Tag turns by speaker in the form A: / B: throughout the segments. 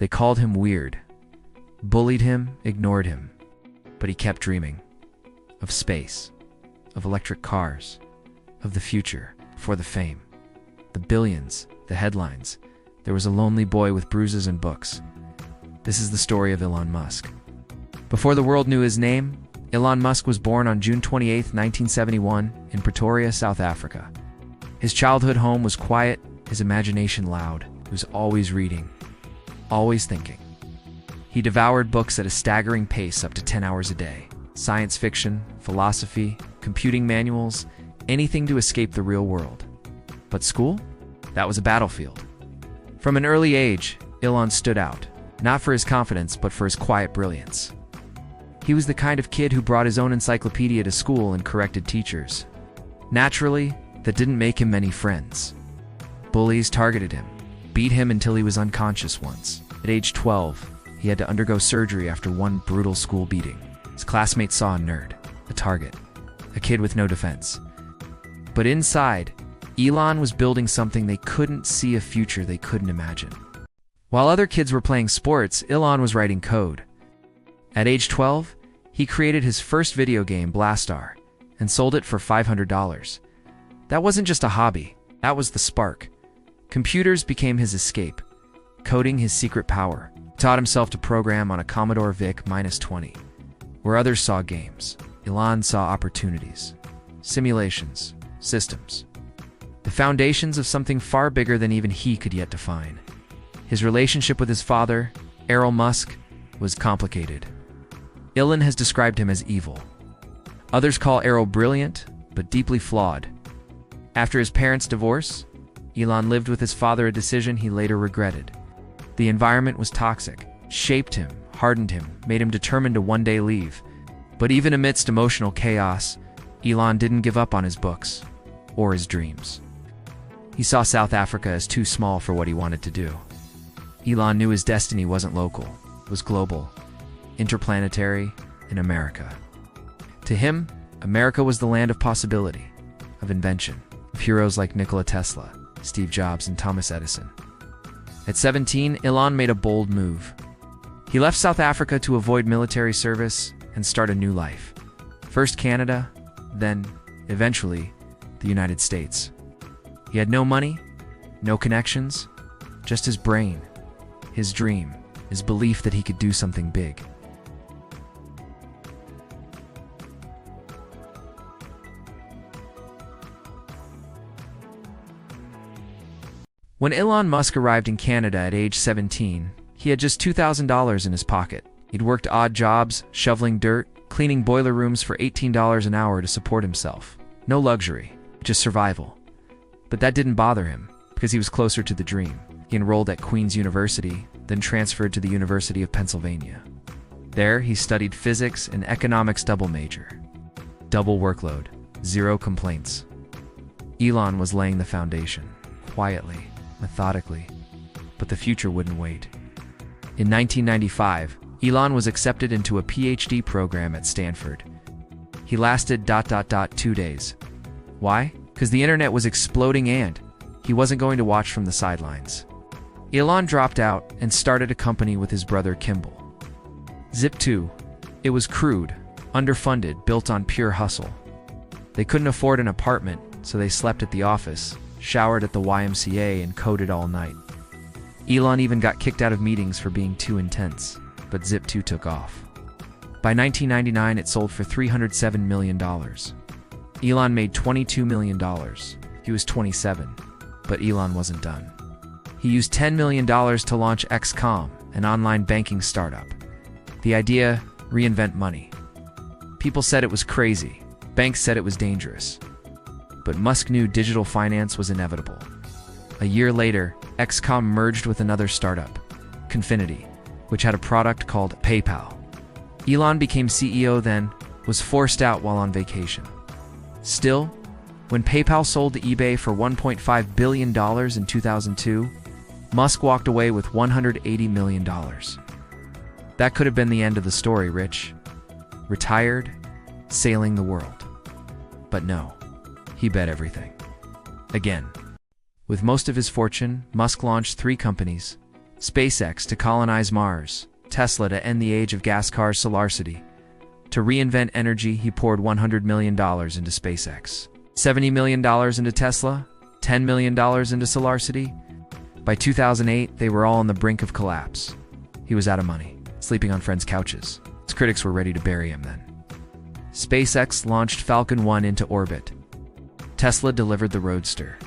A: They called him weird, bullied him, ignored him, but he kept dreaming of space, of electric cars, of the future. For the fame, the billions, the headlines, there was a lonely boy with bruises and books. This is the story of Elon Musk. Before the world knew his name, Elon Musk was born on June 28, 1971, in Pretoria, South Africa. His childhood home was quiet, his imagination loud. He was always reading, always thinking. He devoured books at a staggering pace, up to 10 hours a day. Science fiction, philosophy, computing manuals, anything to escape the real world. But school? That was a battlefield. From an early age, Elon stood out, not for his confidence, but for his quiet brilliance. He was the kind of kid who brought his own encyclopedia to school and corrected teachers. Naturally, that didn't make him many friends. Bullies targeted him, beat him until he was unconscious once. At age 12, he had to undergo surgery after one brutal school beating. His classmates saw a nerd, a target, a kid with no defense. But inside, Elon was building something they couldn't see, a future they couldn't imagine. While other kids were playing sports, Elon was writing code. At age 12, he created his first video game, Blastar, and sold it for $500. That wasn't just a hobby, that was the spark. Computers became his escape, coding his secret power. He taught himself to program on a Commodore VIC-20. Where others saw games, Elon saw opportunities, simulations, systems. The foundations of something far bigger than even he could yet define. His relationship with his father, Elon Musk, was complicated. Elon has described him as evil. Others call Elon brilliant, but deeply flawed. After his parents' divorce, Elon lived with his father, a decision he later regretted. The environment was toxic, shaped him, hardened him, made him determined to one day leave. But even amidst emotional chaos, Elon didn't give up on his books or his dreams. He saw South Africa as too small for what he wanted to do. Elon knew his destiny wasn't local, it was global, interplanetary, in America. To him, America was the land of possibility, of invention, of heroes like Nikola Tesla, Steve Jobs, and Thomas Edison. At 17, Elon made a bold move. He left South Africa to avoid military service and start a new life. First Canada, then, eventually, the United States. He had no money, no connections, just his brain, his dream, his belief that he could do something big. When Elon Musk arrived in Canada at age 17, he had just $2,000 in his pocket. He'd worked odd jobs, shoveling dirt, cleaning boiler rooms for $18 an hour to support himself. No luxury, just survival. But that didn't bother him, because he was closer to the dream. He enrolled at Queen's University, then transferred to the University of Pennsylvania. There, he studied physics and economics double major. Double workload, zero complaints. Elon was laying the foundation, quietly, methodically, but the future wouldn't wait. In 1995, Elon was accepted into a PhD program at Stanford. He lasted 2 days. Why? Because the internet was exploding and he wasn't going to watch from the sidelines. Elon dropped out and started a company with his brother Kimball. Zip2. It was crude, underfunded, built on pure hustle. They couldn't afford an apartment, so they slept at the office, showered at the YMCA, and coded all night. Elon even got kicked out of meetings for being too intense, but Zip2 took off. By 1999, it sold for $307 million. Elon made $22 million. He was 27, but Elon wasn't done. He used $10 million to launch XCOM, an online banking startup. The idea, reinvent money. People said it was crazy. Banks said it was dangerous. But Musk knew digital finance was inevitable. A year later, XCOM merged with another startup, Confinity, which had a product called PayPal. Elon became CEO then, was forced out while on vacation. Still, when PayPal sold to eBay for $1.5 billion in 2002, Musk walked away with $180 million. That could have been the end of the story, rich, retired, sailing the world. But no, he bet everything. Again. With most of his fortune, Musk launched 3 companies: SpaceX to colonize Mars, Tesla to end the age of gas cars Solarcity. To reinvent energy, he poured $100 million into SpaceX, $70 million into Tesla, $10 million into Solarcity. By 2008, they were all on the brink of collapse. He was out of money, sleeping on friends' couches. His critics were ready to bury him then. SpaceX launched Falcon 1 into orbit. Tesla delivered the Roadster.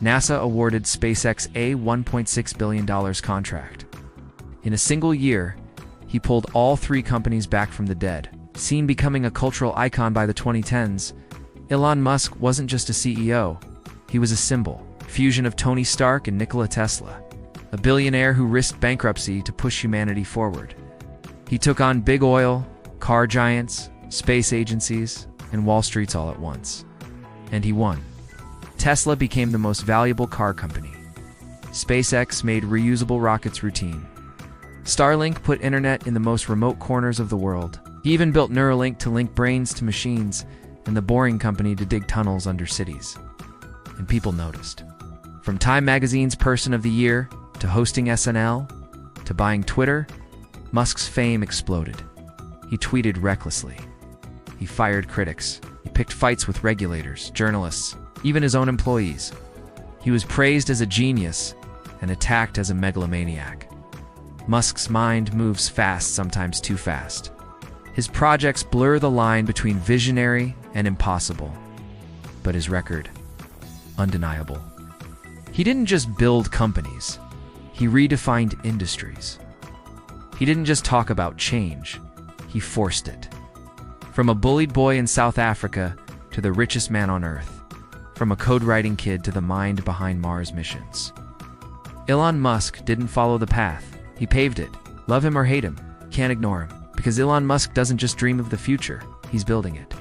A: NASA awarded SpaceX a $1.6 billion contract. In a single year, he pulled all three companies back from the dead. Seen becoming a cultural icon by the 2010s, Elon Musk wasn't just a CEO, he was a symbol, fusion of Tony Stark and Nikola Tesla, a billionaire who risked bankruptcy to push humanity forward. He took on big oil, car giants, space agencies, and Wall Streets all at once. And he won. Tesla became the most valuable car company. SpaceX made reusable rockets routine. Starlink put internet in the most remote corners of the world. He even built Neuralink to link brains to machines, and the Boring Company to dig tunnels under cities. And people noticed. From Time Magazine's Person of the Year, to hosting SNL, to buying Twitter, Musk's fame exploded. He tweeted recklessly. He fired critics. He picked fights with regulators, journalists, even his own employees. He was praised as a genius and attacked as a megalomaniac. Musk's mind moves fast, sometimes too fast. His projects blur the line between visionary and impossible. But his record, undeniable. He didn't just build companies, he redefined industries. He didn't just talk about change, he forced it. From a bullied boy in South Africa to the richest man on Earth, from a code-writing kid to the mind behind Mars missions. Elon Musk didn't follow the path, he paved it. Love him or hate him, can't ignore him, because Elon Musk doesn't just dream of the future, he's building it.